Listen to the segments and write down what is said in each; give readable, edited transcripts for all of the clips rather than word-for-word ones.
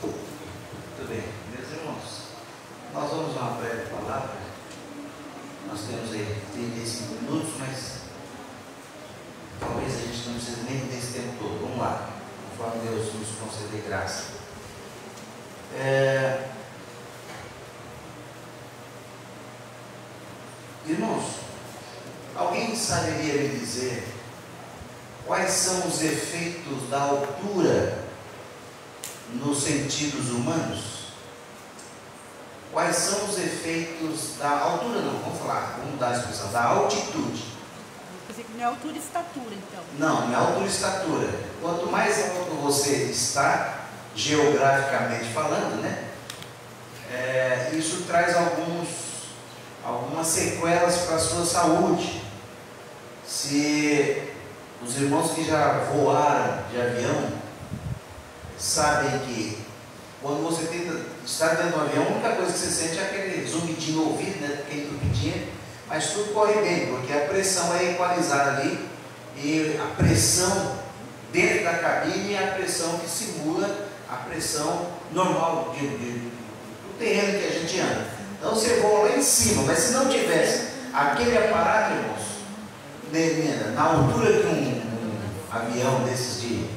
Muito bem, meus irmãos, nós vamos a uma breve palavra. Nós temos aí 35 minutos, mas talvez a gente não precise nem desse tempo todo. Vamos lá, conforme Deus nos conceder graça. Irmãos, alguém saberia me dizer quais são os efeitos da altura nos sentidos humanos? Quais são os efeitos da altura? Não, vamos mudar a expressão, da altitude. Eu pensei que não é altura e estatura, então. Não é altura e estatura. Quanto mais alto você está, geograficamente falando, né? Isso traz algumas sequelas para a sua saúde. Se os irmãos que já voaram de avião sabem que quando você tenta estar dentro do avião, a única coisa que você sente é aquele zumbidinho no ouvido, né? Aquele zumbidinho, mas tudo corre bem, porque a pressão é equalizada ali, e a pressão dentro da cabine é a pressão que simula a pressão normal do terreno que a gente anda. Então você voa lá em cima, mas se não tivesse aquele aparato, irmãos, na altura que um avião desses de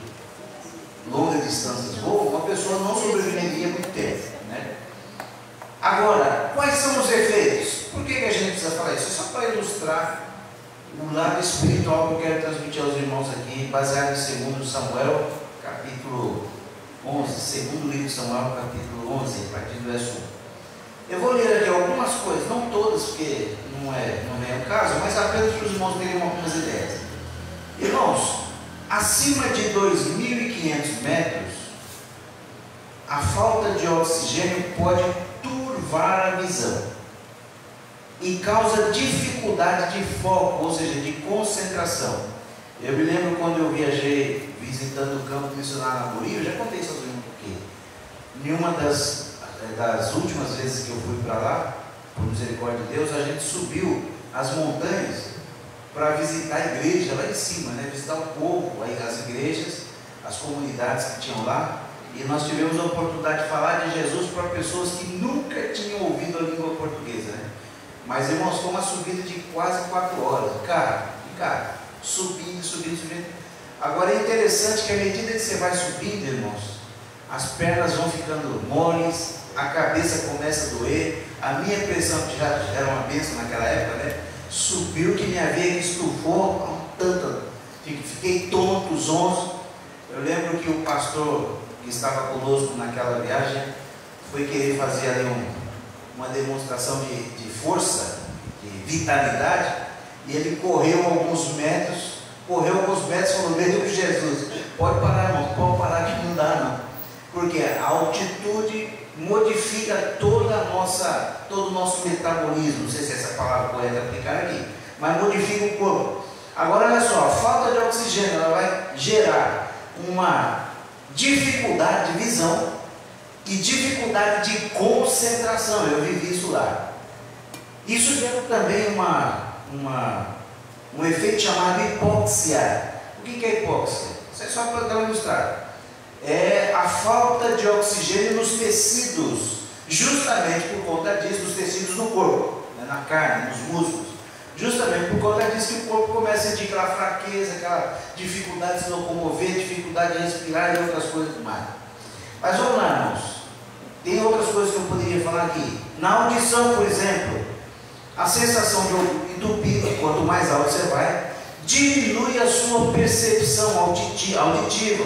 longas distâncias voa, uma pessoa não sobreviveria muito tempo, né? Agora, quais são os efeitos? Por que a gente precisa falar isso? É só para ilustrar o lado espiritual que eu quero transmitir aos irmãos aqui, baseado em 2 Samuel, capítulo 11, segundo livro de Samuel, capítulo 11, a partir do verso 1. Eu vou ler aqui algumas coisas, não todas, porque não é o caso, mas apenas para os irmãos terem algumas ideias. Irmãos, acima de 2.500 metros, a falta de oxigênio pode turvar a visão e causa dificuldade de foco, ou seja, de concentração. Eu me lembro quando eu viajei visitando o campo missionário na Bolívia, eu já contei isso um pouquinho. Em uma das últimas vezes que eu fui para lá, por misericórdia de Deus, a gente subiu as montanhas para visitar a igreja lá em cima, né? Visitar o povo, as igrejas, as comunidades que tinham lá, e nós tivemos a oportunidade de falar de Jesus para pessoas que nunca tinham ouvido a língua portuguesa, né? Mas, irmãos, foi uma subida de quase 4 horas, cara, subindo. Agora é interessante que à medida que você vai subindo, irmãos, as pernas vão ficando moles, a cabeça começa a doer. A minha pressão, que já era uma bênção naquela época, né? Subiu que minha veia estufou tanto, fiquei tonto, zonzo. Eu lembro que o pastor que estava conosco naquela viagem foi querer fazer ali uma demonstração de força, de vitalidade, e ele correu alguns metros, e falou: meu Deus, Jesus, pode parar, irmão, pode parar que não dá não, porque a altitude modifica todo o nosso metabolismo. Não sei se essa palavra correta é aplicar aqui, mas modifica o corpo. Agora olha só, a falta de oxigênio ela vai gerar uma dificuldade de visão e dificuldade de concentração. Eu vivi isso lá. Isso gera também um efeito chamado hipóxia. O que é hipóxia? Isso é só para ilustrar. É a falta de oxigênio nos tecidos, justamente por conta disso, nos tecidos do corpo, né, na carne, nos músculos. Justamente por conta disso que o corpo começa a sentir aquela fraqueza, aquela dificuldade de se locomover, dificuldade de respirar e outras coisas mais. Mas vamos lá, irmãos. Tem outras coisas que eu poderia falar aqui. Na audição, por exemplo, a sensação de ouvido entupido, quanto mais alto você vai, diminui a sua percepção auditiva.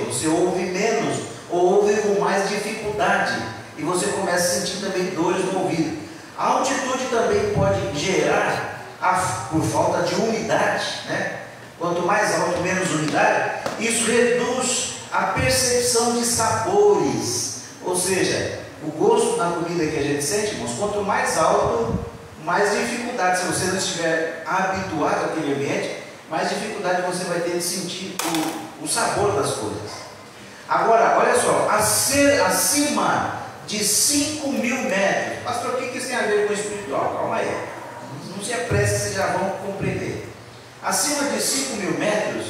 Você ouve menos ou ouve com mais dificuldade e você começa a sentir também dores no ouvido. A altitude também pode gerar, por falta de umidade, né? Quanto mais alto, menos umidade. Isso reduz a percepção de sabores, ou seja, o gosto da comida que a gente sente, irmãos, quanto mais alto, mais dificuldade. Se você não estiver habituado àquele ambiente, mais dificuldade você vai ter de sentir o sabor das coisas. Agora, olha só, acima de 5.000 metros, pastor, o que isso tem a ver com o espiritual? Calma aí, não se apresse, vocês já vão compreender. Acima de 5.000 metros,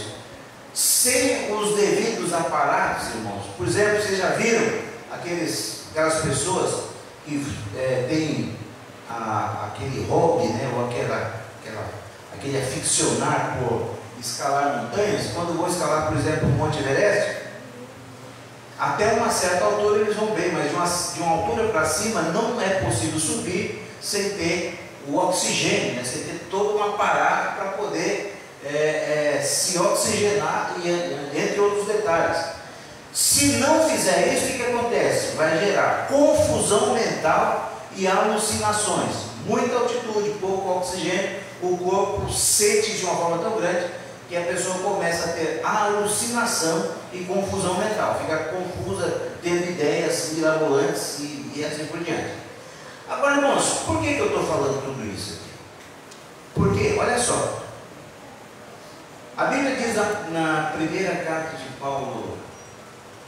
sem os devidos aparatos, irmãos, por exemplo, vocês já viram aquelas pessoas que têm aquele hobby, né, ou aquele aficionar por escalar montanhas. Quando vão escalar, por exemplo, o Monte Everest, até uma certa altura eles vão bem, mas de uma altura para cima não é possível subir sem ter o oxigênio, né? Sem ter todo um aparato para poder se oxigenar, entre outros detalhes. Se não fizer isso, o que acontece? Vai gerar confusão mental e alucinações. Muita altitude, pouco oxigênio, o corpo sente de uma forma tão grande que a pessoa começa a ter alucinação e confusão mental, fica confusa, tendo ideias mirabolantes e assim por diante. Agora, irmãos, por que eu estou falando tudo isso aqui? Porque, olha só, a Bíblia diz na primeira carta de Paulo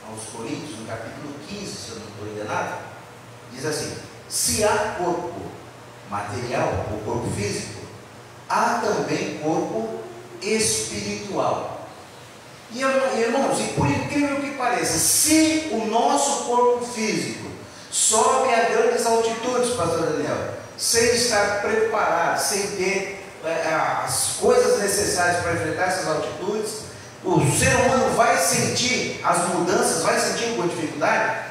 aos Coríntios, no capítulo 15, se eu não estou enganado, diz assim: se há corpo material, ou corpo físico, há também corpo espiritual. E irmãos, e por incrível que pareça, se o nosso corpo físico sobe a grandes altitudes, pastor Daniel, sem estar preparado, sem ter as coisas necessárias para enfrentar essas altitudes, o ser humano vai sentir as mudanças, vai sentir com dificuldade.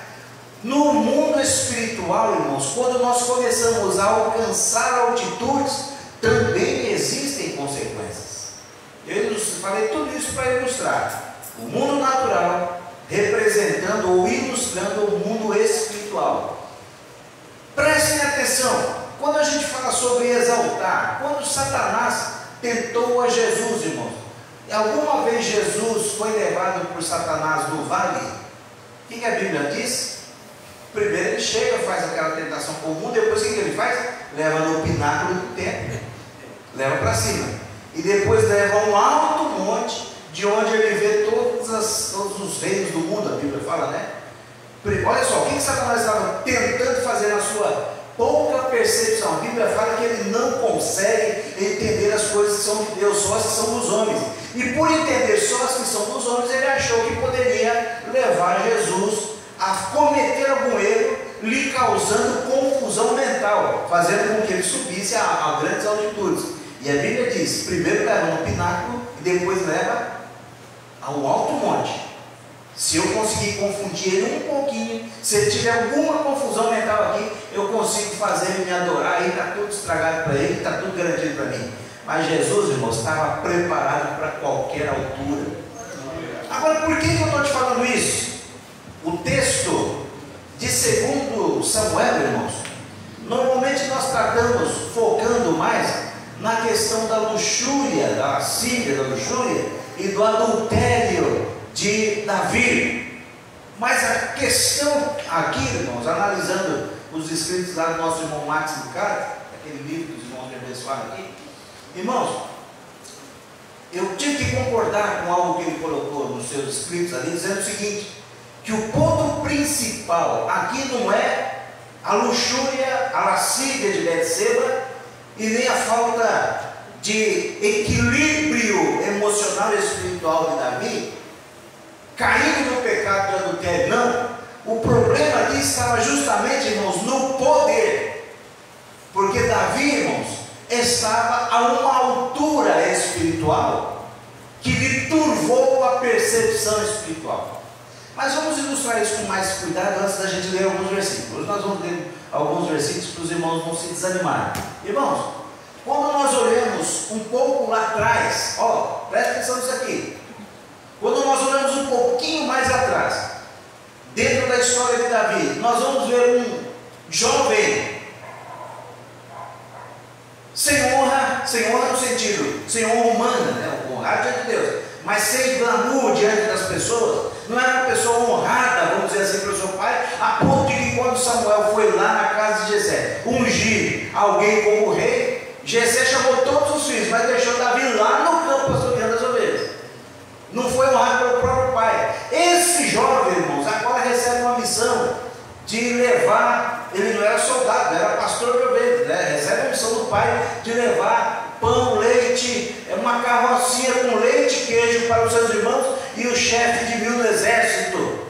No mundo espiritual, irmãos, quando nós começamos a alcançar altitudes, também existem consequências. Eu falei tudo isso para ilustrar o mundo natural representando ou ilustrando o mundo espiritual. Prestem atenção, quando a gente fala sobre exaltar, quando Satanás tentou a Jesus, irmãos, alguma vez Jesus foi levado por Satanás no vale? O que a Bíblia diz? Primeiro ele chega, faz aquela tentação comum, depois o que ele faz? Leva no pináculo do templo, leva para cima, e depois leva a um alto monte, de onde ele vê todos os reinos do mundo, a Bíblia fala, né? Olha só, o que Satanás estava tentando fazer na sua pouca percepção? A Bíblia fala que ele não consegue entender as coisas que são de Deus, só as que são dos homens. E por entender só as que são dos homens, ele achou que poderia levar Jesus a cometer algum erro, lhe causando confusão mental, fazendo com que ele subisse a grandes altitudes. E a Bíblia diz: primeiro leva no pináculo e depois leva ao alto monte. Se eu conseguir confundir ele um pouquinho, se ele tiver alguma confusão mental aqui, eu consigo fazer ele me adorar, aí está tudo estragado para ele, está tudo garantido para mim. Mas Jesus, irmãos, estava preparado para qualquer altura. Agora, por que eu estou te falando isso? O texto de 2 Samuel, irmãos, normalmente nós tratamos, focando mais na questão da luxúria, da lascívia, da luxúria e do adultério de Davi. Mas a questão aqui, irmãos, analisando os escritos lá do nosso irmão Max Lucado, aquele livro dos irmãos me abençoaram aqui, irmãos, eu tive que concordar com algo que ele colocou nos seus escritos ali, dizendo o seguinte: que o ponto principal aqui não é a luxúria, a lascívia de Betseba, e nem a falta de equilíbrio emocional e espiritual de Davi, caindo no pecado de adultério. Não, o problema aqui estava justamente, irmãos, no poder, porque Davi, irmãos, estava a uma altura espiritual que lhe turvou a percepção espiritual. Mas vamos ilustrar isso com mais cuidado antes da gente ler alguns versículos. Hoje nós vamos ler alguns versículos para os irmãos não se desanimarem. Irmãos, quando nós olhamos um pouco lá atrás, presta atenção nisso aqui. Quando nós olhamos um pouquinho mais atrás, dentro da história de Davi, nós vamos ver um jovem sem honra no sentido, sem honra humana, né? Honrado diante de Deus, mas sem glamour diante das pessoas. Não era uma pessoa honrada, vamos dizer assim, pelo seu pai, a ponto de que quando Samuel foi lá na casa de Jessé ungir alguém como rei, Jessé chamou todos os filhos, mas deixou Davi lá no campo pastoreando as ovelhas. Não foi honrado pelo próprio pai. Esse jovem, irmãos, agora recebe uma missão de levar, ele não era soldado, era pastor de ovelhas, né? Recebe a missão do pai de levar pão, leite, uma carrocinha com leite e queijo para os seus irmãos e o chefe de 1000 no exército.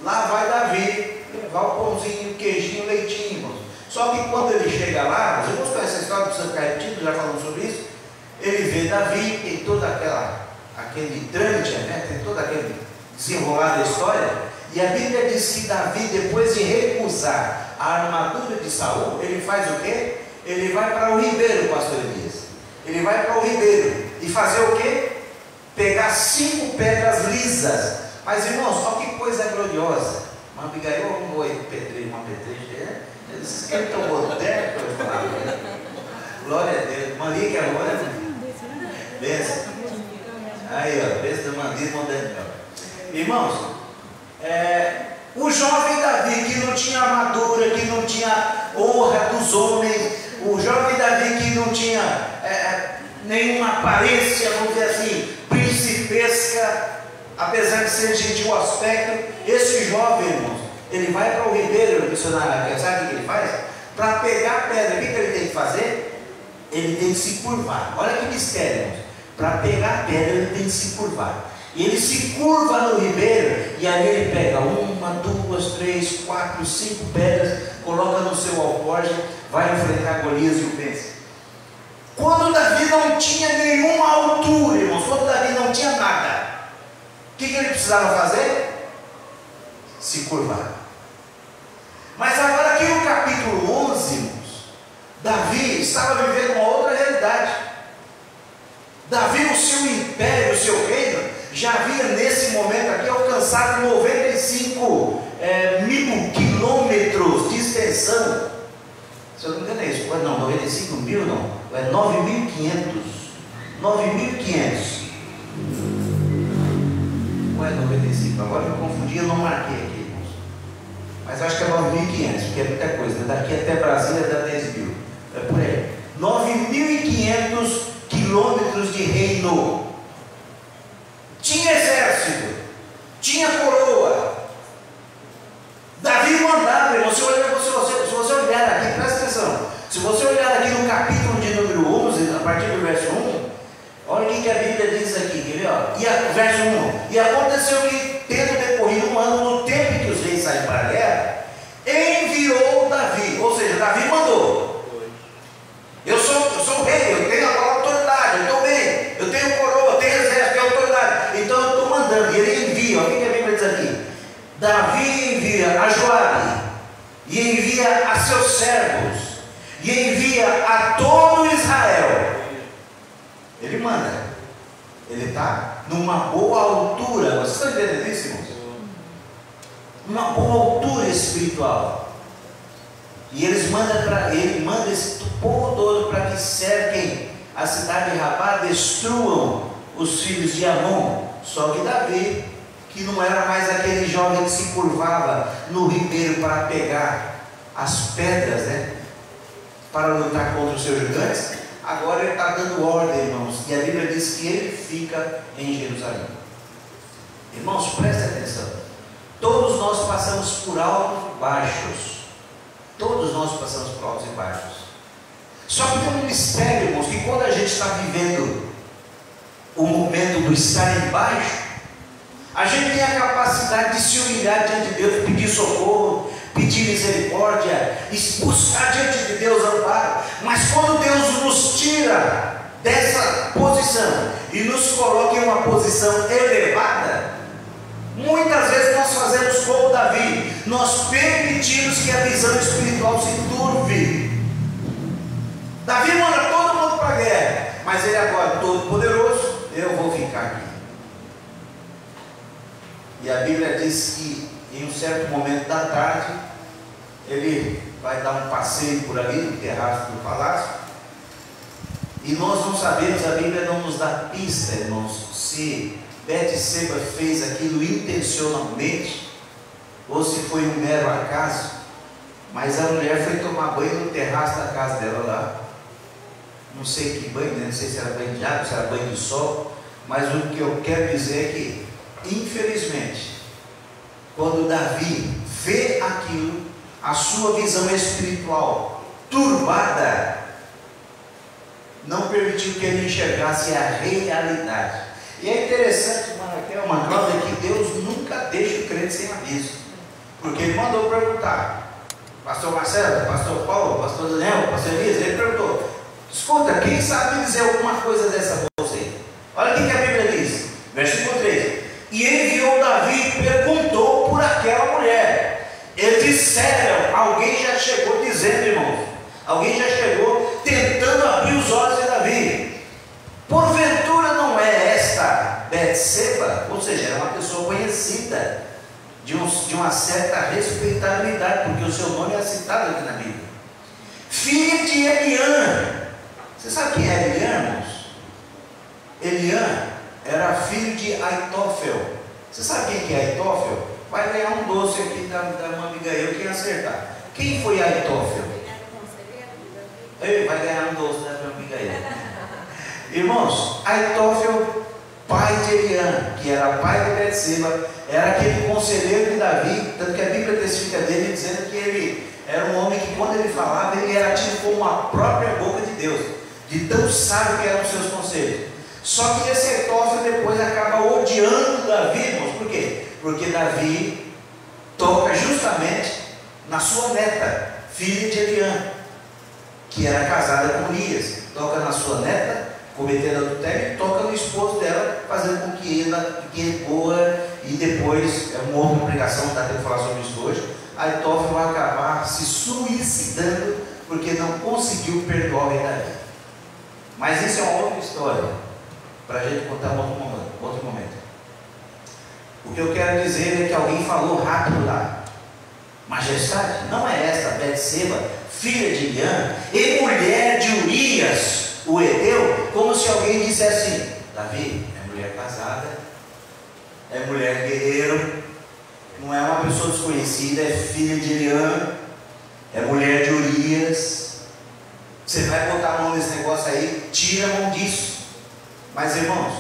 Lá vai Davi levar o pãozinho, o queijinho, o leitinho, irmãos. Só que quando ele chega lá, os irmãos conhecem essa história, não precisa ficar repetindo, já falamos sobre isso. Ele vê Davi, tem todo aquele trâmite, né? Tem todo aquele desenrolar da história. E a Bíblia diz que Davi, depois de recusar a armadura de Saul, ele faz o quê? Ele vai para o ribeiro, pastor Elias. Ele vai para o ribeiro e fazer o quê? Pegar 5 pedras lisas. Mas irmãos, olha que coisa gloriosa. Uma Abigail, uma pedreira, eles querem que eu moderno, que eu vou falar. Glória a Deus. Maria que é agora. Benção. Aí, ó, benção da Maria moderno. Irmãos, o jovem Davi, que não tinha armadura, que não tinha honra dos homens, o jovem Davi que não tinha nenhuma aparência, vamos dizer assim, principesca, apesar de ser gentil aspecto, esse jovem, irmãos, ele vai para o ribeiro, missionário, sabe o que ele faz? Para pegar a pedra, o que ele tem que fazer? Ele tem que se curvar. Olha que mistério, irmãos. Para pegar a pedra, ele tem que se curvar. E ele se curva no ribeiro, e aí ele pega 1, 2, 3, 4, 5 pedras, coloca no seu alforje, vai enfrentar Golias e o vence. Quando Davi não tinha nenhuma altura, irmãos, quando Davi não tinha nada, o que ele precisava fazer? Se curvar. Mas agora aqui no capítulo 11, irmãos, Davi estava vivendo uma outra realidade. Davi, o seu império, o seu reino, já havia nesse momento aqui alcançado 95 mil quilômetros de extensão. Se eu não me engano é isso, não, 95 mil não, é 9.500. 9.500. Não é 95, agora eu confundi, eu não marquei aqui, irmãos. Mas acho que é 9.500, porque é muita coisa, daqui até Brasília dá 10 mil, é por aí. 9.500 quilômetros de reino. Tinha exército, tinha coroa. Davi mandava, irmão. Se você olhar aqui, presta atenção. Se você olhar aqui no capítulo de número 11, a partir do verso 1, olha o que a Bíblia diz aqui, quer ver? Verso 1: E aconteceu que, tendo decorrido um ano, no tempo em que os reis saem para a guerra, enviou Davi, ou seja, Davi mandou. Eu sou rei, eu tenho a autoridade, eu estou bem, eu tenho coroa, eu tenho exército, eu tenho autoridade, então eu estou mandando. E ele envia, olha o que a Bíblia diz aqui: Davi envia a Joabe, e envia a seus servos, e envia a todo Israel. Ele manda, ele está numa boa altura. Vocês estão entendendo isso, irmãos? Uma boa altura espiritual. E ele manda esse povo todo para que cerquem a cidade de Rabá, destruam os filhos de Amon. Só que Davi, que não era mais aquele jovem que se curvava no ribeiro para pegar as pedras, né, para lutar contra os seus gigantes, agora ele está dando ordem, irmãos. E a Bíblia diz que ele fica em Jerusalém. Irmãos, prestem atenção. Todos nós passamos por altos e baixos. Todos nós passamos por altos e baixos. Só que tem um mistério, irmãos, que quando a gente está vivendo o momento do estar embaixo, a gente tem a capacidade de se humilhar diante de Deus, pedir socorro, pedir misericórdia, buscar diante de Deus amparo. Mas quando Deus nos tira dessa posição e nos coloca em uma posição elevada, muitas vezes nós fazemos como Davi, nós permitimos que a visão espiritual se turve. Davi manda todo mundo para a guerra, mas ele agora, todo poderoso, eu vou ficar aqui. E a Bíblia diz que em um certo momento da tarde, ele vai dar um passeio por ali no terraço do palácio, e nós não sabemos, a Bíblia não nos dá pista, irmãos, se Betseba fez aquilo intencionalmente, ou se foi um mero acaso. Mas a mulher foi tomar banho no terraço da casa dela lá, não sei que banho, né? Não sei se era banho de água, se era banho de sol, mas o que eu quero dizer é que, infelizmente, quando Davi vê aquilo, a sua visão espiritual turbada não permitiu que ele enxergasse a realidade. E é interessante, irmã Raquel, uma prova é que Deus nunca deixa o crente sem aviso. Porque ele mandou perguntar. Pastor Marcelo, pastor Paulo, pastor Daniel, pastor Elias, ele perguntou: escuta, quem sabe dizer alguma coisa dessa moça aí? Olha o que a Bíblia diz, versículo 3: e enviou Davi e perguntou por aquela mulher. Eles disseram, alguém já chegou dizendo, irmãos, alguém já chegou tentando abrir os olhos de Davi. Porventura não é esta Betseba? Ou seja, era uma pessoa conhecida, de uma certa respeitabilidade, porque o seu nome é citado aqui na Bíblia. Filha de Eliã. Você sabe quem é Eliã, irmãos? Eliã era filho de Aitófel. Você sabe quem que é Aitófel? Vai ganhar um doce aqui da irmã Abigail, quem acertar. Quem foi Aitófel? Ele vai ganhar um doce da irmã Abigail. Irmãos, Aitófel, pai de Eliã, que era pai de Betseba, era aquele conselheiro de Davi, tanto que a Bíblia testifica dele dizendo que ele era um homem que, quando ele falava, ele era tido como a própria boca de Deus, de tão sábio que eram os seus conselhos. Só que esse Aitófel depois acaba odiando Davi, irmãos. Por quê? Porque Davi toca justamente na sua neta, filha de Eliã, que era casada com Urias. Toca na sua neta, cometendo adultério, e toca no esposo dela, fazendo com que ela fique boa. E depois, é uma outra pregação, não está tendo que falar sobre isso hoje, Aitófel vai acabar se suicidando, porque não conseguiu perdoar o rei Davi. Mas isso é uma outra história, para a gente contar em outro momento. O que eu quero dizer é que alguém falou rápido lá: majestade, não é esta Betseba, filha de Eliã, e mulher de Urias, o Eteu? Como se alguém dissesse assim: Davi é mulher casada, é mulher guerreiro, não é uma pessoa desconhecida, é filha de Eliã, é mulher de Urias. Você vai botar a mão nesse negócio aí, tira a mão disso. Mas, irmãos,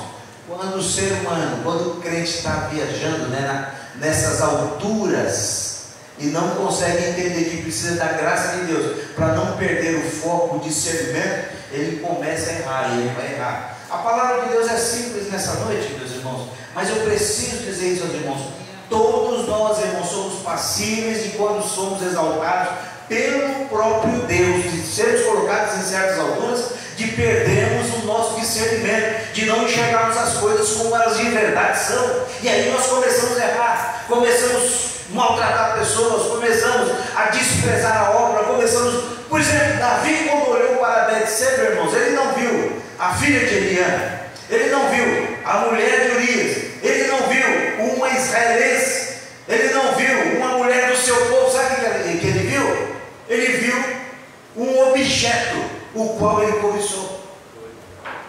quando o ser humano, quando o crente está viajando, né, nessas alturas, e não consegue entender que precisa da graça de Deus para não perder o foco, o discernimento, ele começa a errar, e ele vai errar. A palavra de Deus é simples nessa noite, meus irmãos, mas eu preciso dizer isso aos irmãos: todos nós, irmãos, somos passíveis de, quando somos exaltados pelo próprio Deus, de sermos colocados em certas alturas, de perdermos o nosso discernimento, de não enxergarmos as coisas como elas de verdade são, e aí nós começamos a errar, começamos a maltratar pessoas, começamos a desprezar a obra, por exemplo, Davi, quando olhou para Betseba, irmãos, ele não viu a filha de Eliã, ele não viu a mulher de Urias, ele não viu uma israelense, ele não viu uma mulher do seu povo. Sabe o que ele viu? Ele viu um objeto, o qual ele cobiçou,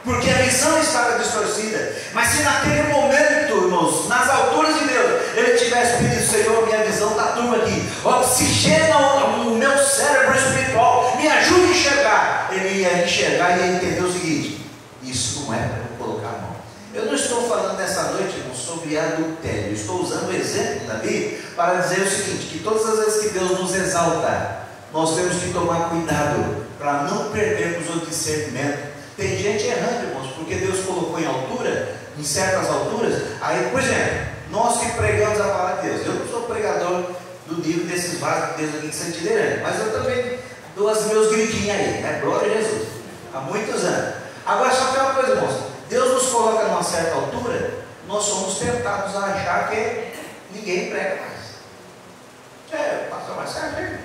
porque a visão estava distorcida. Mas se naquele momento, irmãos, nas alturas de Deus, ele tivesse pedido: Senhor, minha visão está turva aqui, oxigena o meu cérebro espiritual, me ajude a enxergar, ele ia enxergar e ia entender o seguinte: isso não é para eu colocar a mão. Eu não estou falando nessa noite, irmãos, sobre adultério. Estou usando o exemplo da Bíblia para dizer o seguinte: que todas as vezes que Deus nos exalta, nós temos que tomar cuidado para não perdermos o discernimento. Tem gente errando, irmãos, porque Deus colocou em altura, em certas alturas. Aí, por exemplo, nós que pregamos a palavra de Deus, eu não sou pregador do livro desses vasos de Deus aqui de Santideirante, mas eu também dou os meus gritinhos aí, né? Glória a Jesus, há muitos anos. Agora, só tem uma coisa, irmãos: Deus nos coloca numa certa altura, nós somos tentados a achar que ninguém prega mais. Pastor Marcelo,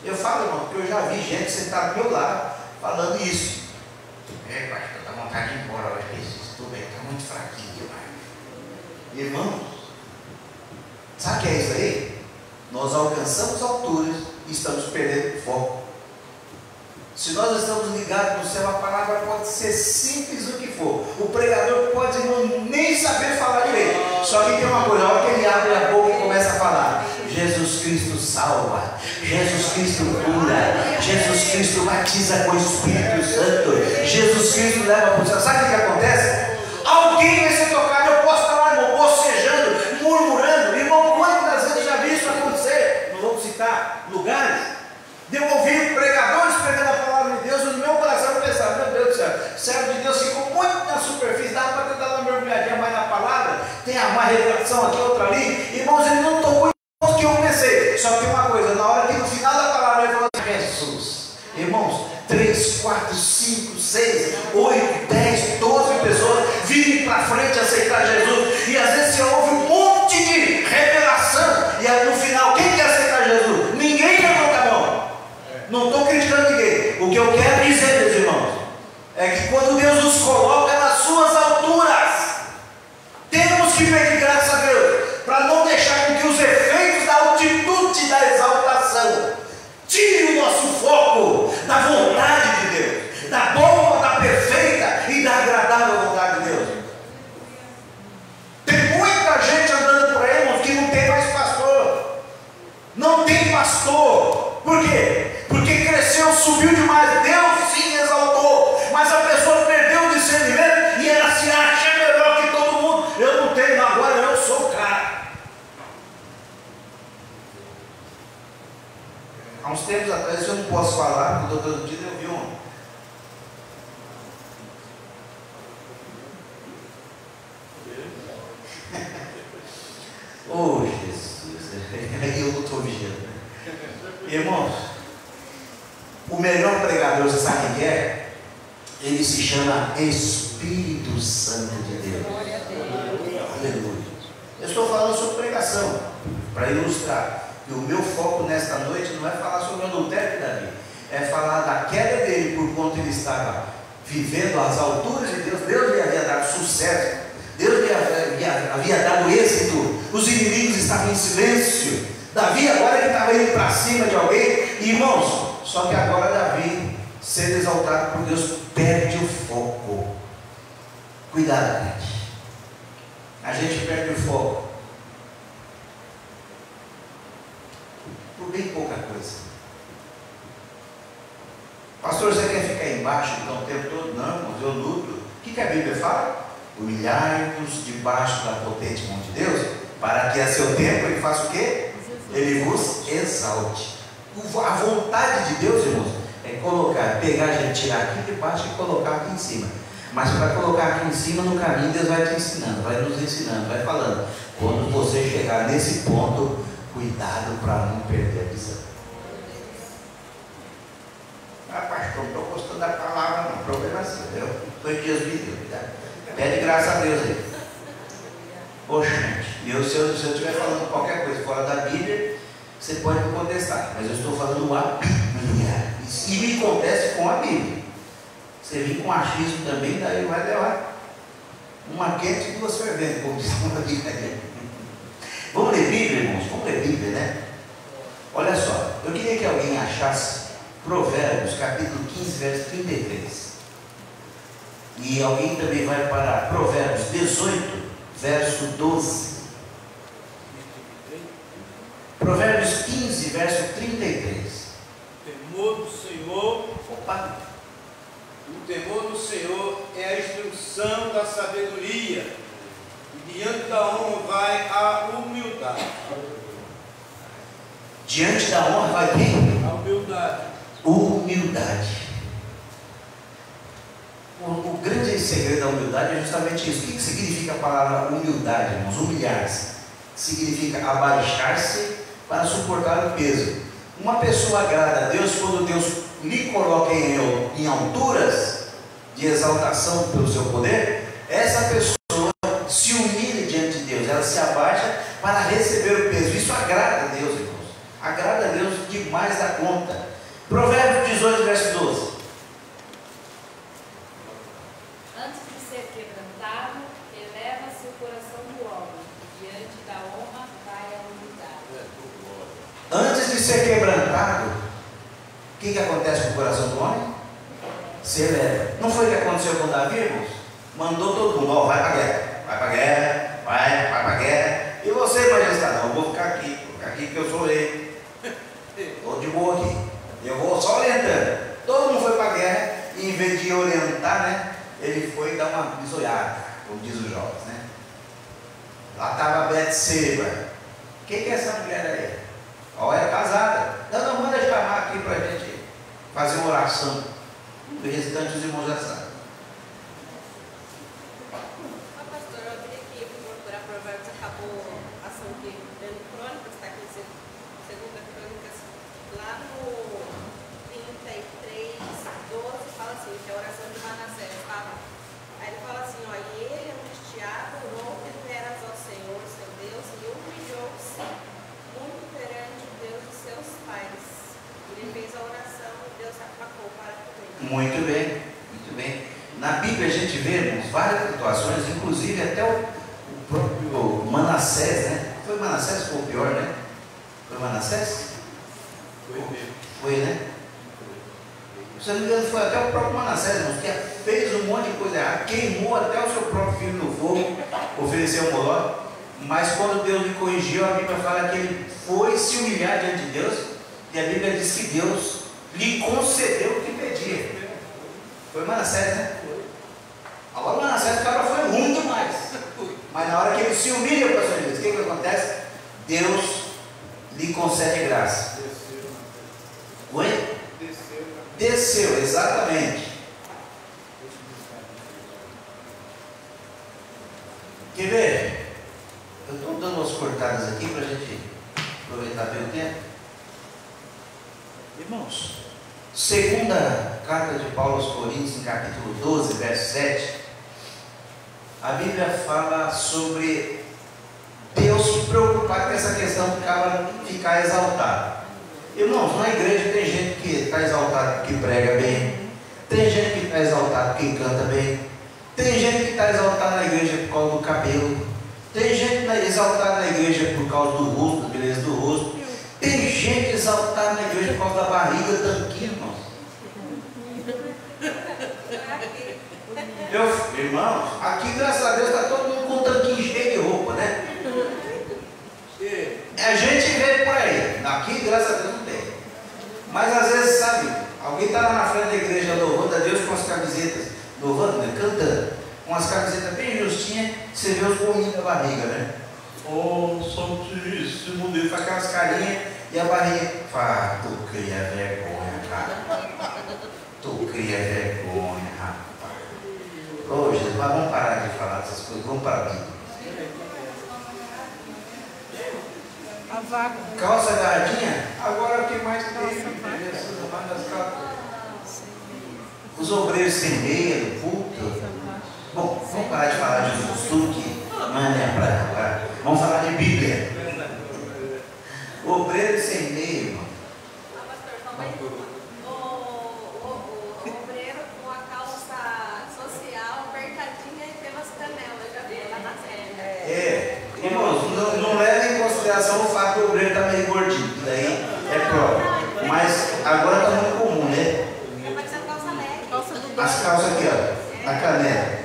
eu falo, irmão, porque eu já vi gente sentada do meu lado falando isso. Pastor, dá vontade de ir embora, olha esse estudo aí, está muito fraquinho, mas... Irmãos, sabe o que é isso aí? Nós alcançamos alturas e estamos perdendo o foco. Se nós estamos ligados no céu, a palavra pode ser simples o que for, o pregador pode, irmão, nem saber falar direito, só que tem uma coisa: a hora que ele abre a boca e começa a falar, Jesus Cristo salva, Jesus Cristo cura, Jesus Cristo batiza com o Espírito Santo, Jesus Cristo leva para o céu. Sabe o que acontece? Alguém vai ser tocado. Eu posso estar lá, irmão, bocejando, murmurando. Irmão, quantas vezes eu já vi isso acontecer? Não vamos citar lugares de eu ouvir pregadores pregando a palavra de Deus, e no meu coração eu pensava: meu Deus do céu, o servo de Deus ficou muito na superfície, dá para tentar dar uma mergulhadinha mais na palavra, tem uma revelação aqui, outra ali. Irmãos, ele não tocou em Não tem pastor. Por quê? Porque cresceu, subiu demais. Deus sim exaltou, mas a pessoa perdeu o discernimento e ela se acha melhor que todo mundo. Eu não tenho, agora eu sou o cara. Há uns tempos atrás, eu não posso falar, porque todo dia eu vi um. Oh Jesus, aí eu não estou vigiando. Irmãos, o melhor pregador, você sabe quem é? Ele se chama Espírito Santo de Deus. Aleluia. Eu estou falando sobre pregação, para ilustrar que o meu foco nesta noite não é falar sobre o adultério de Davi, é falar da queda dele, por quanto ele estava vivendo às alturas de Deus. Deus lhe havia dado sucesso, Deus lhe havia dado êxito, os inimigos estavam em silêncio. Davi agora ele estava indo para cima de alguém, irmãos, só que agora Davi, sendo exaltado por Deus, perde o foco. Cuidado, gente. A gente perde o foco por bem pouca coisa. Pastor, você quer ficar embaixo então o tempo todo? Não, irmãos, eu luto. O que a Bíblia fala? Humilhai-vos debaixo da potente mão de Deus, para que a seu tempo ele faça o quê? Ele vos exalte. A vontade de Deus, irmãos, é colocar, pegar a gente, tirar aqui de baixo e colocar aqui em cima. Mas para colocar aqui em cima, no caminho, Deus vai te ensinando, vai nos ensinando, vai falando. Quando você chegar nesse ponto, cuidado para não perder a visão. Ah, pastor, não estou gostando da palavra, não. O problema é seu, entendeu? Foi dias vídeos, pede graça a Deus aí. Poxa, gente, se eu estiver falando qualquer coisa fora da Bíblia, você pode me contestar, mas eu estou falando a Bíblia. E me conteste com a Bíblia. Você vir com achismo também, daí vai levar uma quente e duas ferventes, como diz a Bíblia. Vamos ler Bíblia, irmãos? Vamos ler Bíblia, né? Olha só, eu queria que alguém achasse Provérbios, capítulo 15, verso 33. E alguém também vai para Provérbios 18, verso 12. Provérbios 15, verso 33. Temor do Senhor. Opa! O temor do Senhor é a instrução da sabedoria, e diante da honra vai a humildade. Diante da honra vai quem? A humildade. Humildade. O grande segredo da humildade é justamente isso. O que significa a palavra humildade, irmãos? Humilhar-se. Significa abaixar-se para suportar o peso. Uma pessoa agrada a Deus quando Deus lhe coloca em alturas de exaltação pelo seu poder. Essa pessoa se humilha diante de Deus, ela se abaixa para receber o peso. Isso agrada a Deus, irmãos. Agrada a Deus demais da conta. Provérbios 18, verso 12. Antes de ser quebrantado, eleva-se o coração do homem, diante da honra vai a humildade. Antes de ser quebrantado, o que acontece com o coração do homem? Se eleva. Não foi o que aconteceu com Davi, irmãos? Mandou todo mundo, ó, vai para a guerra, vai para a guerra, vai para a guerra. E você, majestade? Não, eu vou ficar aqui que eu sou rei. Estou de boa aqui. Eu vou só orientando. Todo mundo foi para a guerra e em vez de orientar, né, ele foi dar uma bisoiada, como diz os jovens, né? Lá estava Betseba. Quem que é essa mulher aí? Ó, era casada. Não, manda chamar aqui para a gente fazer uma oração. O restante os irmãos já sabem. Pastor, eu queria que procurar Provérbios, acabou a ação aqui dentro Crônicas, está aqui em 2 Crônicas, lá no 33, 12, fala assim, que é a oração de Manassés, fala. Aí ele fala assim, ó, e ele, angustiado, orou veras ao Senhor, seu Deus, e humilhou-se muito perante o Deus de seus pais. Ele fez a oração e Deus acabou para com ele. Muito bem, muito bem. Na Bíblia a gente vê, irmãos, várias situações, inclusive até o próprio Manassés, né? Foi Manassés que foi o pior, né? Foi Manassés? Foi mesmo. Foi, né? Se não me engano, foi até o próprio Manassés, irmãos, que fez um monte de coisa errada, queimou até o seu próprio filho no fogo, ofereceu um moló. Mas quando Deus me corrigiu, a Bíblia fala que ele foi se humilhar diante de Deus, e a Bíblia diz que Deus lhe concedeu o que pedia. Foi Manassés, né? Agora o Manassés, o cara foi ruim demais. Mas na hora que ele se humilha para o Senhor Deus, o que acontece? Deus lhe concede graça. Oi? Desceu, exatamente. Quer ver? Eu estou dando umas cortadas aqui para a gente aproveitar bem o tempo. Irmãos, segunda carta de Paulo aos Coríntios, em capítulo 12, verso 7, a Bíblia fala sobre Deus se preocupar com essa questão do cara ficar exaltado. Irmãos, na igreja tem gente que está exaltado porque prega bem, tem gente que está exaltado porque canta bem, tem gente que está exaltada na igreja por causa do cabelo, tem gente exaltada na igreja por causa do rosto, da beleza do rosto, tem gente exaltada na igreja por causa da barriga, tanquinho, irmãos. Irmãos, aqui graças a Deus está todo mundo com um tanquinho cheio de roupa, né? A gente vê por aí, aqui graças a Deus não tem. Mas às vezes, sabe, alguém está lá na frente da igreja louvando a Deus com as camisetas, louvando, né? Cantando, com as camisetas bem justinhas, você vê os bolinhos da barriga, né? Oh, Santíssimo Deus, aquelas carinhas e a barriga. Fala, tu cria vergonha, cara. Tu cria vergonha, rapaz. Ô Jesus, mas vamos parar de falar dessas coisas, vamos para a Bíblia. A vaga. Calça agarradinha? Agora o que mais tem? Os obreiros sem meia, no culto. Bom, vamos parar de falar de Jesus, que não é minha praia. Vamos falar de Bíblia. O obreiro sem meia, irmão. Pastor, só mais uma. O obreiro com a calça social apertadinha e pelas canelas, já vi lá na série. Irmãos, não leva em consideração o fato do obreiro estar meio gordinho, que daí é próprio. Mas agora está muito comum, né? Tá parecendo calça leg. As calças aqui, ó, a canela.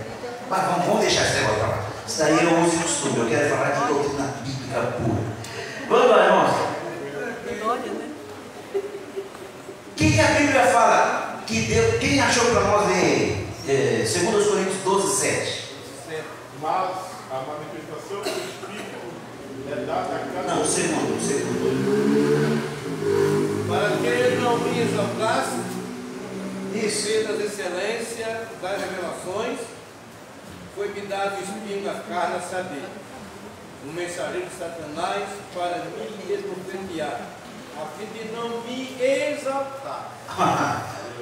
Mas vamos deixar esse negócio para lá. Isso daí eu uso e costume, eu quero falar de doutrina bíblica pura. Vamos lá, irmãos. Glória, né? O que a Bíblia fala? Que Deus, quem achou para nós ler 2 Coríntios 12, 7? Mas a manifestação do Espírito é dada a cada Não, o segundo. Para que não me exaltasse, Isso. das excelências das revelações, foi-me dado o espinho da carne, a saber, o mensageiro de Satanás, para me esbofetear, a fim de não me exaltar.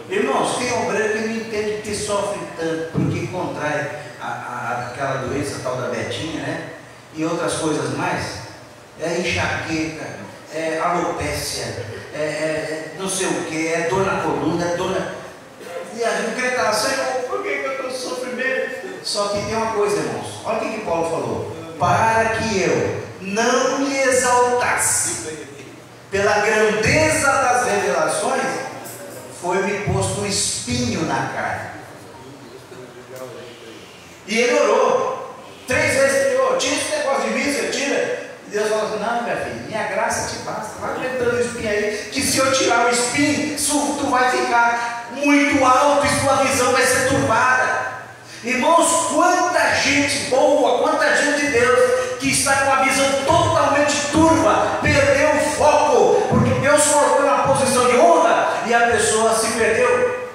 Irmãos, tem obreiro que não entende que sofre tanto, porque contrai aquela doença tal da Betinha, né? E outras coisas mais. É enxaqueca, é alopécia, não sei o que, é dor na coluna, é dor na... E a gente crê lá, Senhor, por que eu estou sofrendo? Só que tem uma coisa, irmãos. Olha o que Paulo falou. Para que eu não me exaltasse pela grandeza das revelações, foi-me posto um espinho na carne. E ele orou 3 vezes, ele orou, tira esse negócio de mim, você tira. E Deus falou assim, não, minha filha, minha graça te basta, vai aumentando o espinho aí, que se eu tirar o espinho, tu vai ficar muito alto e sua visão vai ser turbada. Irmãos, quanta gente boa, quanta gente de Deus que está com a visão totalmente turva, perdeu o foco, porque Deus colocou na posição de honra e a pessoa se perdeu.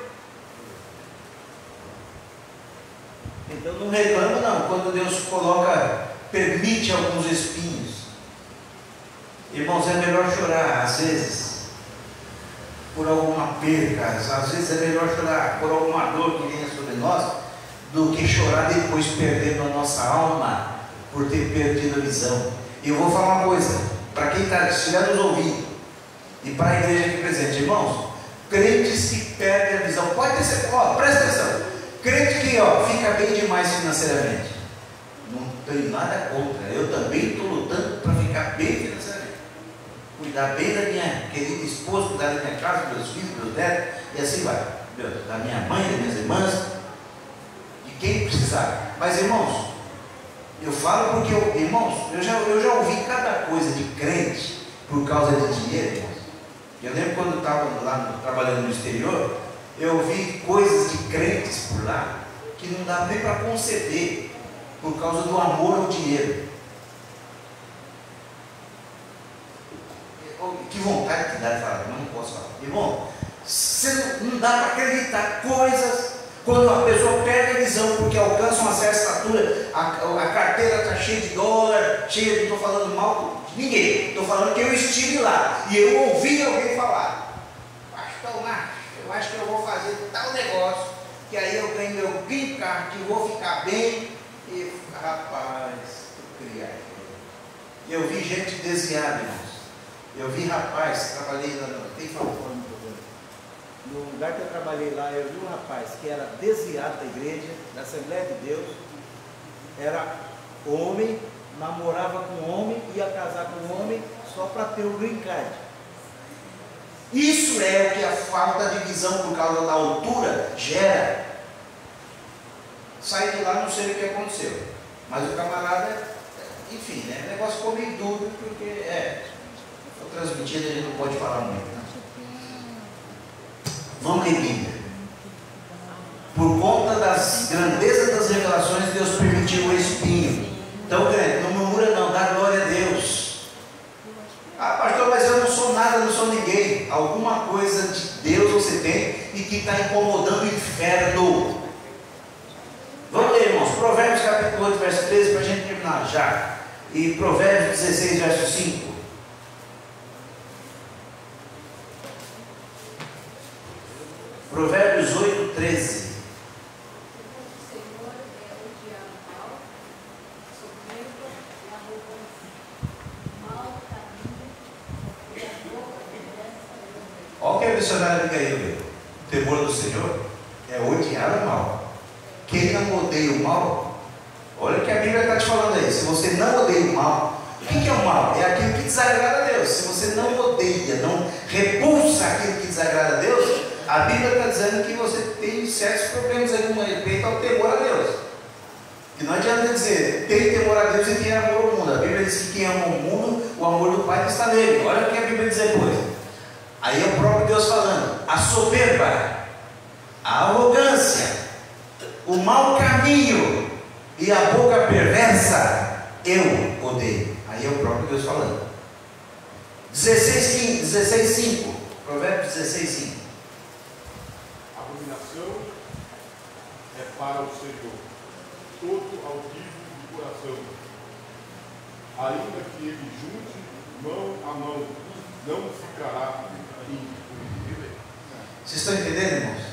Então não reclama não, quando Deus permite alguns espinhos. Irmãos, é melhor chorar às vezes por alguma perca, às vezes é melhor chorar por alguma dor que venha sobre nós, do que chorar depois perdendo a nossa alma por ter perdido a visão. E eu vou falar uma coisa, para quem estiver nos ouvindo, e para a igreja aqui presente, irmãos, crentes que perdem a visão, pode ter certeza, presta atenção, crente que fica bem demais financeiramente, não tenho nada contra, eu também estou lutando para ficar bem financeiramente, cuidar bem da minha querida esposa, cuidar da minha casa, dos meus filhos, dos meus netos, e assim vai, da minha mãe, das minhas irmãs, de quem precisar. Mas irmãos, Eu falo porque, irmãos, eu já ouvi cada coisa de crente por causa de dinheiro, irmãos. Eu lembro quando eu estava lá trabalhando no exterior, eu ouvi coisas de crentes por lá que não dá nem para conceber por causa do amor ao dinheiro. Que vontade que dá de falar, mas não posso falar. Irmão, você não dá para acreditar coisas. Quando a pessoa perde a visão porque alcança uma certa estatura, a carteira está cheia de dólar, cheia, não estou falando mal de ninguém, estou falando que eu estive lá e eu ouvi alguém falar: pastor Márcio, eu acho que eu vou fazer tal negócio, que aí eu ganho meu green card, que vou ficar bem. E rapaz, tu criado. Eu vi gente desviada, irmãos. Eu vi rapaz, trabalhei lá no lugar que eu trabalhei lá, eu vi um rapaz que era desviado da igreja, da Assembleia de Deus, era homem, namorava com homem, ia casar com homem só para ter o green card. Isso é o que a falta de visão por causa da altura gera. Saí de lá, não sei o que aconteceu, mas o camarada, enfim, né? O negócio ficou meio duro, porque foi transmitido, a gente não pode falar muito, né? Vamos ler Bíblia. Por conta das grandezas das revelações, Deus permitiu o espinho. Então, crente, não murmura não, dá glória a Deus. Ah, pastor, mas eu não sou nada, não sou ninguém. Alguma coisa de Deus você tem e que está incomodando o inferno. Vamos ler, irmãos, Provérbios capítulo 8, verso 13, para a gente terminar já. E Provérbios 16, verso 5. Provérbios 8, 13. Olha o que a missionária Abigail leu. O temor do Senhor é odiar o mal. Quem não odeia o mal, olha o que a Bíblia está te falando aí. Se você não odeia o mal, o que é o mal? É aquilo que desagrada a Deus. Se você não odeia, não repulsa aquilo que desagrada a Deus, a Bíblia está dizendo que você tem certos problemas aí com respeito ao temor a Deus. E não adianta dizer, tem temor a Deus e tem amor ao mundo. A Bíblia diz que quem ama o mundo, o amor do Pai está nele. Olha o que a Bíblia diz depois. Aí é o próprio Deus falando: a soberba, a arrogância, o mau caminho e a boca perversa, eu odeio. Aí é o próprio Deus falando. 16:5. Provérbios 16:5. Abominação é para o Senhor todo altivo de coração, ainda que ele junte mão a mão, não ficará ímpio. Vocês estão entendendo, irmãos?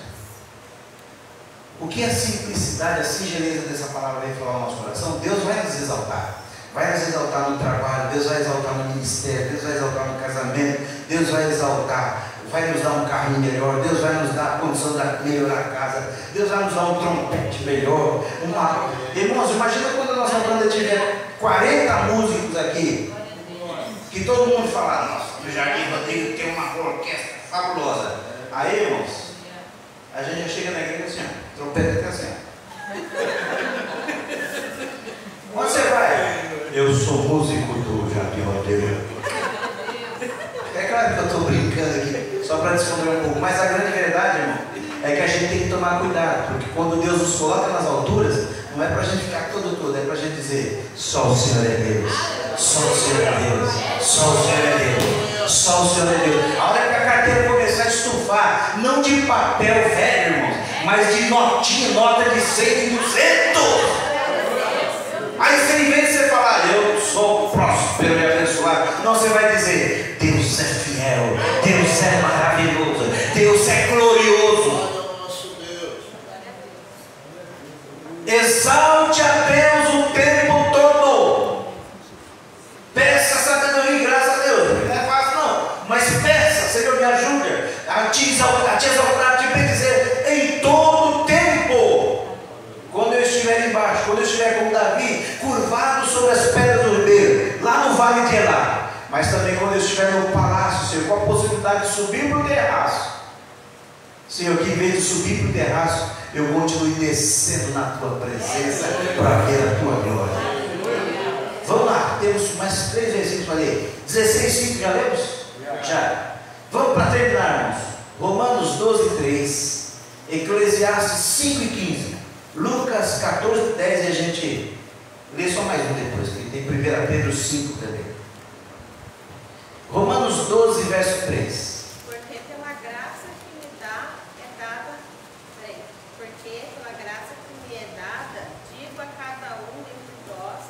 O que a simplicidade, a singeleza dessa palavra vai falar no nosso coração? Deus vai nos exaltar. Vai nos exaltar no trabalho, Deus vai exaltar no ministério, Deus vai exaltar no casamento, Deus vai exaltar, vai nos dar um carrinho melhor, Deus vai nos dar a condição de melhorar a casa, Deus vai nos dar um trompete melhor. Irmãos, imagina quando a nossa banda tiver 40 músicos aqui, que todo mundo fala: nossa, o Jardim Rodrigo tem uma orquestra fabulosa. Aí, irmãos, a gente já chega na igreja assim, ó, trompete até assim, ó. Onde você vai? Eu sou músico do Jardim Rodrigo. É claro que eu estou brincando aqui, só para descontrair um pouco, mas a grande verdade, irmão, é que a gente tem que tomar cuidado, porque quando Deus nos coloca nas alturas, não é para a gente ficar todo, é para a gente dizer: só o Senhor é Deus, só o Senhor é Deus, só o Senhor é Deus, só o Senhor é Deus. A hora que a carteira começar a estufar, não de papel velho, irmão, mas de notinha, nota de 100 e 200. Aí você, em vez de você falar: eu sou próspero e abençoado, não, você vai dizer: Deus é fiel, Deus é maravilhoso, Deus é glorioso. Exalte a Deus o tempo todo. Peça sabedoria e graça a Deus. Não é fácil não, mas peça: Senhor, me ajude a te exaltar, a te bendizer em todo o tempo. Quando eu estiver embaixo, quando eu estiver como Davi, curvado sobre as pedras do ribeiro, lá no vale de Elá, mas também quando eu estiver no palácio, Senhor, com a possibilidade de subir para o terraço, Senhor, que em vez de subir para o terraço, eu continue descendo na tua presença para ver a tua glória. Vamos lá, temos mais 3 versículos para ler. 16:5 já lemos? Já. Vamos para terminarmos. Romanos 12:3, Eclesiastes 5:15, Lucas 14:10, e a gente lê só mais um depois, que tem 1 Pedro 5 também. Romanos 12, verso 3. Porque pela graça que me dá é dada, porque pela graça que me é dada, digo a cada um dentre vós,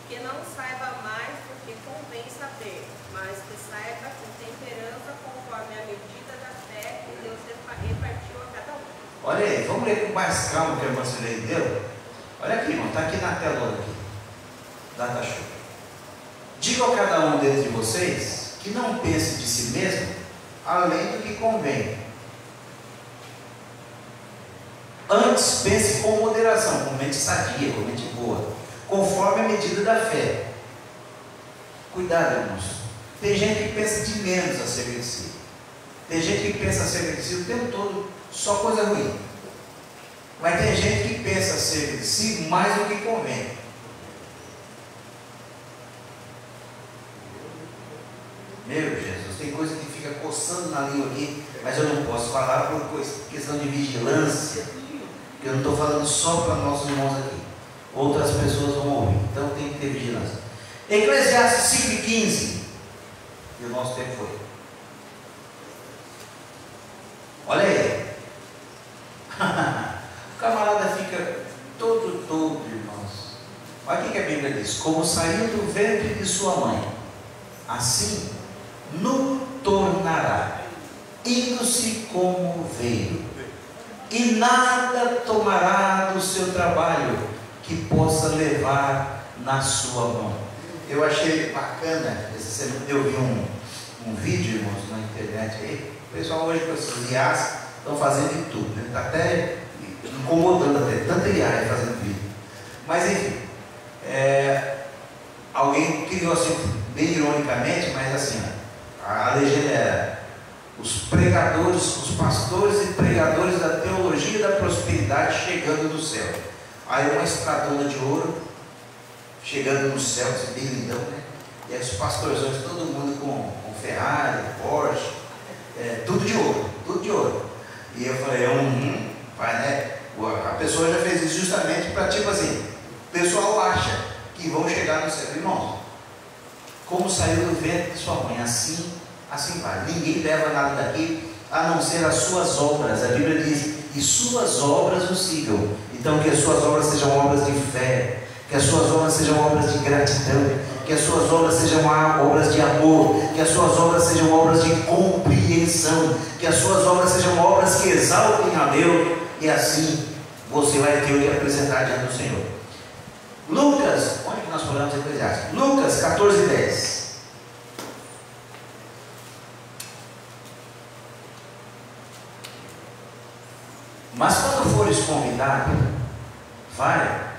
que não saiba mais do que convém saber, mas que saiba com temperança conforme a medida da fé que Deus repartiu a cada um. Olha aí, vamos ler com mais calma que a irmã Silene deu. Olha aqui, irmão, está aqui na tela aqui. Data show. Digo a cada um dentre vocês que não pense de si mesmo além do que convém. Antes pense com moderação, com mente sadia, com mente boa, conforme a medida da fé. Cuidado, irmãos. Tem gente que pensa de menos acerca de si. Tem gente que pensa acerca de si o tempo todo só coisa ruim. Mas tem gente que pensa acerca de si mais do que convém. Meu Jesus, tem coisa que fica coçando na língua aqui, mas eu não posso falar por questão de vigilância, porque eu não estou falando só para nossos irmãos aqui, outras pessoas vão ouvir, então tem que ter vigilância. Eclesiastes 5:15, e o nosso tempo foi. Olha aí, o camarada fica todo, irmãos. Olha o que a Bíblia diz: como saiu do ventre de sua mãe, assim no tornará, indo-se como veio, e nada tomará do seu trabalho que possa levar na sua mão. Eu achei bacana, essa semana eu vi um vídeo, irmãos, na internet aí. O pessoal hoje com essas IAs estão fazendo de tudo, né? Está até incomodando, até tanta IA fazendo vídeo. Mas enfim, alguém criou assim, bem ironicamente, mas assim, a legenda era: os pregadores, os pastores e pregadores da teologia da prosperidade chegando do céu. Aí uma estradona de ouro chegando no céu, assim, bem lindão, né? E aí os pastorzões, todo mundo com Ferrari, Porsche, tudo de ouro, tudo de ouro. E eu falei, vai, né? A pessoa já fez isso justamente para, tipo assim, o pessoal acha que vão chegar no céu. Irmãos, como saiu do ventre de sua mãe, assim vai. Ninguém leva nada daqui a não ser as suas obras. A Bíblia diz: e suas obras o sigam. Então, que as suas obras sejam obras de fé, que as suas obras sejam obras de gratidão, que as suas obras sejam obras de amor, que as suas obras sejam obras de compreensão, que as suas obras sejam obras que exaltem a Deus, e assim você vai ter o que apresentar diante do Senhor. Lucas, onde que nós falamos em Eclesiastes? Lucas 14:10. Mas quando fores convidado, vai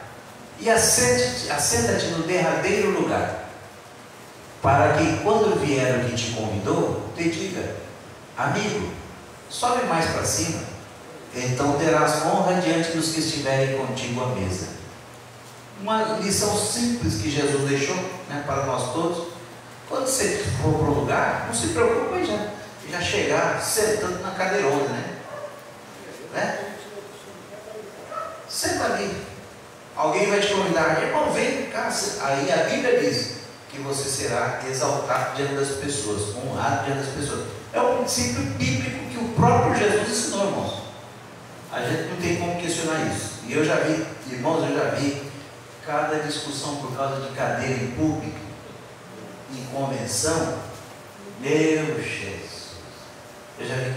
e assenta-te no derradeiro lugar, para que quando vier o que te convidou, te diga: amigo, sobe mais para cima, então terás honra diante dos que estiverem contigo à mesa. Uma lição simples que Jesus deixou, né, para nós todos. Quando você for para o lugar, não se preocupe em já chegar sentando na cadeirona, né? Senta ali. Alguém vai te convidar: irmão, vem cá. Aí a Bíblia diz que você será exaltado diante das pessoas, honrado diante das pessoas. É um princípio bíblico que o próprio Jesus ensinou, irmãos. A gente não tem como questionar isso. E eu já vi, irmãos, cada discussão por causa de cadeira em público, em convenção. Meu Jesus, eu já vi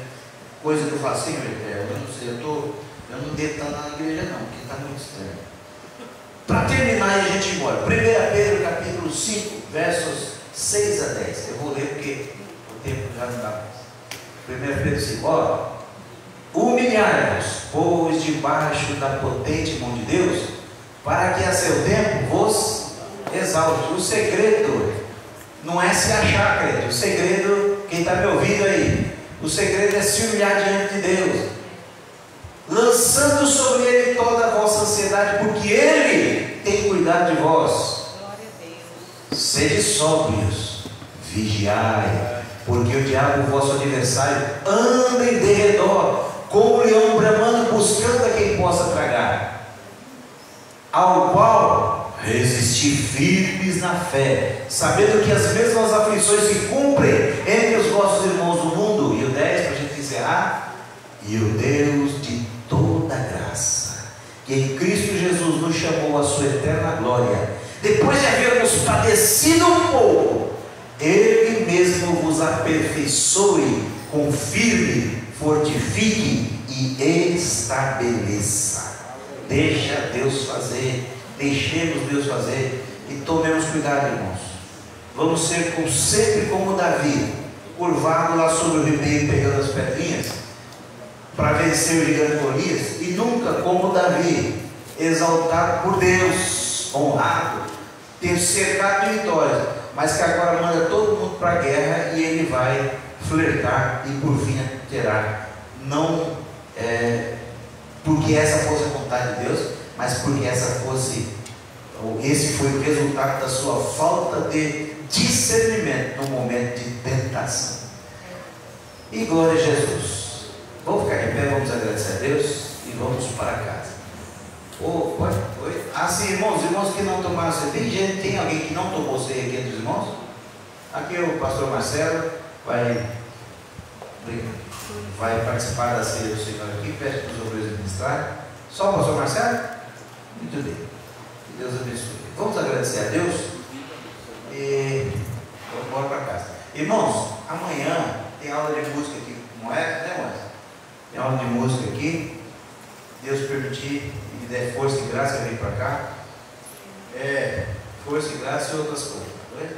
coisa que eu falo assim, eu não sei, eu não devo estar na igreja não, porque está muito estranho. Para terminar e a gente ir embora, 1 Pedro capítulo 5, versos 6 a 10. Eu vou ler porque o tempo já não dá mais. 1 Pedro 5, humilhai-vos, pois, debaixo da potente mão de Deus, para que a seu tempo vos exalte. O segredo não é se achar, crente. O segredo, quem está me ouvindo aí, o segredo é se humilhar diante de Deus, lançando sobre Ele toda a vossa ansiedade, porque Ele tem cuidado de vós. Sede sóbrios, vigiai, porque o diabo, vosso adversário, anda em derredor, como um leão bramando, buscando a quem possa tragar, ao qual resistir firmes na fé, sabendo que as mesmas aflições se cumprem entre os vossos irmãos do mundo. E o 10, para a gente encerrar: e o Deus de toda graça, que em Cristo Jesus nos chamou à sua eterna glória, depois de havermos padecido um pouco, Ele mesmo vos aperfeiçoe, confirme, fortifique e estabeleça. Deixa Deus fazer, deixemos Deus fazer e tomemos cuidado, irmãos. Vamos ser sempre como Davi, curvado lá sobre o ribeiro, pegando as pedrinhas para vencer o gigante Golias, e nunca como Davi, exaltado por Deus, honrado, ter cercado de vitórias, mas que agora manda todo mundo para a guerra e ele vai flertar e por fim terá, não porque essa fosse a vontade de Deus, mas porque esse foi o resultado da sua falta de discernimento no momento de tentação. E glória a Jesus. Vamos ficar de pé, vamos agradecer a Deus e vamos para casa. Oi? Sim, irmãos que não tomaram ceia. Tem alguém que não tomou ceia aqui entre os irmãos? Aqui o pastor Marcelo vai participar da ceia do Senhor aqui. Peço para os obreiros administrarem. Só o pastor Marcelo? Muito bem. Que Deus abençoe. Vamos agradecer a Deus e vamos embora para casa. Irmãos, amanhã tem aula de música aqui, não é? Né, Moisés? Tem aula de música aqui. Deus permitir e me der força e graça para vir para cá. Força e graça e outras coisas. Tá vendo?